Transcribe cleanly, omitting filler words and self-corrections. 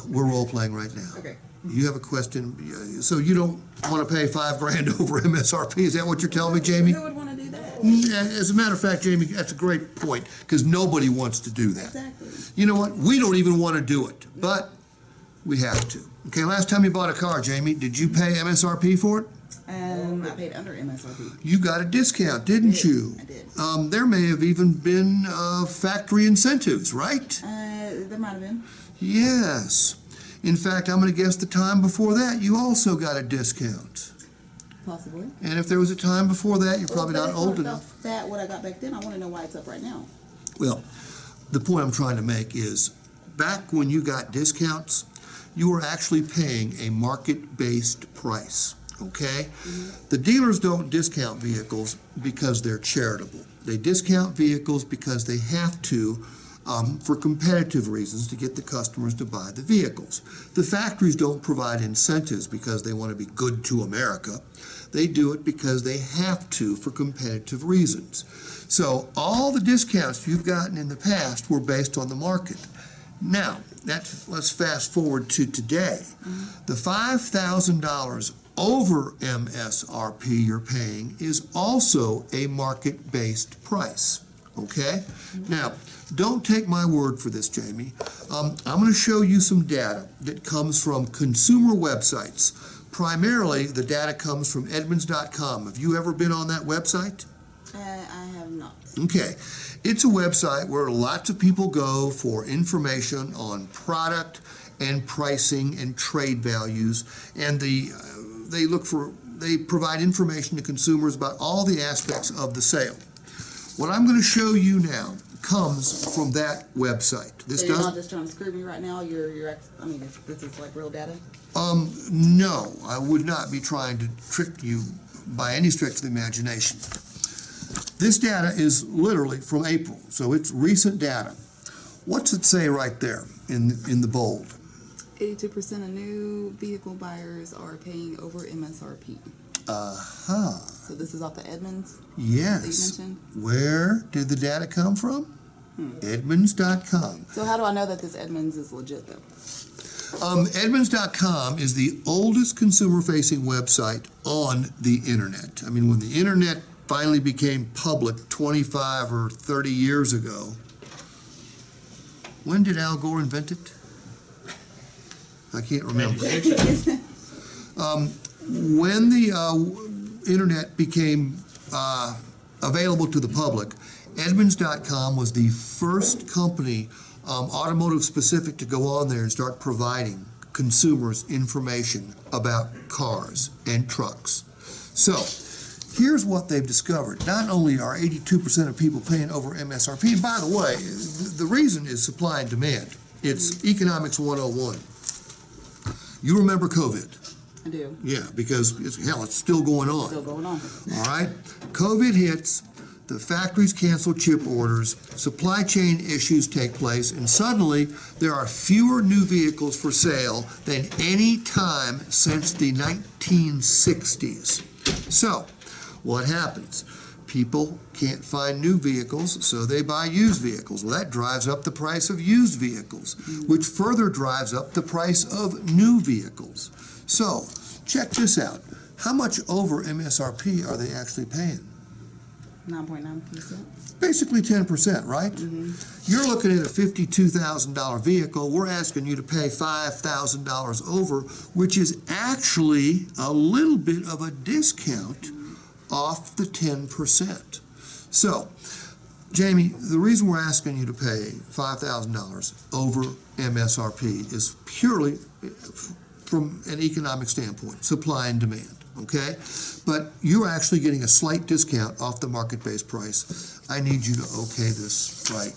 We're role-playing right now. Okay. You have a question, so you don't want to pay $5,000 over MSRP, is that what you're telling me, Jamie? Who would want to do that? As a matter of fact, Jamie, that's a great point, because nobody wants to do that. Exactly. You know what, we don't even want to do it, but we have to. Okay, last time you bought a car, Jamie, did you pay MSRP for it? I paid under MSRP. You got a discount, didn't you? I did. There may have even been factory incentives, right? There might have been. Yes. In fact, I'm going to guess the time before that, you also got a discount. Possibly. And if there was a time before that, you're probably not old enough. That what I got back then, I want to know why it's up right now. Well, the point I'm trying to make is, back when you got discounts, you were actually paying a market-based price, okay? The dealers don't discount vehicles because they're charitable. They discount vehicles because they have to for competitive reasons to get the customers to buy the vehicles. The factories don't provide incentives because they want to be good to America. They do it because they have to for competitive reasons. So all the discounts you've gotten in the past were based on the market. Now, let's fast forward to today. The $5,000 over MSRP you're paying is also a market-based price, okay? Now, don't take my word for this, Jamie. I'm going to show you some data that comes from consumer websites. Primarily, the data comes from Edmunds.com. Have you ever been on that website? I have not. Okay. It's a website where lots of people go for information on product and pricing and trade values, and they provide information to consumers about all the aspects of the sale. What I'm going to show you now comes from that website. So you're not just trying to screw me right now? I mean, this is like real data? No, I would not be trying to trick you by any stretch of the imagination. This data is literally from April, so it's recent data. What's it say right there in the bold? 82% of new vehicle buyers are paying over MSRP. So this is off the Edmunds? Yes. That you mentioned? Where did the data come from? Edmunds.com. So how do I know that this Edmunds is legit, though? Edmunds.com is the oldest consumer-facing website on the internet. I mean, when the internet finally became public 25 or 30 years ago, when did Al Gore invent it? I can't remember. When the internet became available to the public, Edmunds.com was the first company, automotive specific, to go on there and start providing consumers information about cars and trucks. So here's what they've discovered. Not only are 82% of people paying over MSRP, and by the way, the reason is supply and demand. It's economics 101. You remember COVID? I do. Yeah, because it's still going on. Still going on. All right? COVID hits, the factories cancel chip orders, supply chain issues take place, and suddenly there are fewer new vehicles for sale than any time since the 1960s. So, what happens? People can't find new vehicles, so they buy used vehicles. Well, that drives up the price of used vehicles, which further drives up the price of new vehicles. So, check this out. How much over MSRP are they actually paying? 9.9%. Basically 10%, right? You're looking at a $52,000 vehicle. We're asking you to pay $5,000 over, which is actually a little bit of a discount off the 10%. So, Jamie, the reason we're asking you to pay $5,000 over MSRP is purely from an economic standpoint, supply and demand, okay? But you're actually getting a slight discount off the market-based price. I need you to okay this right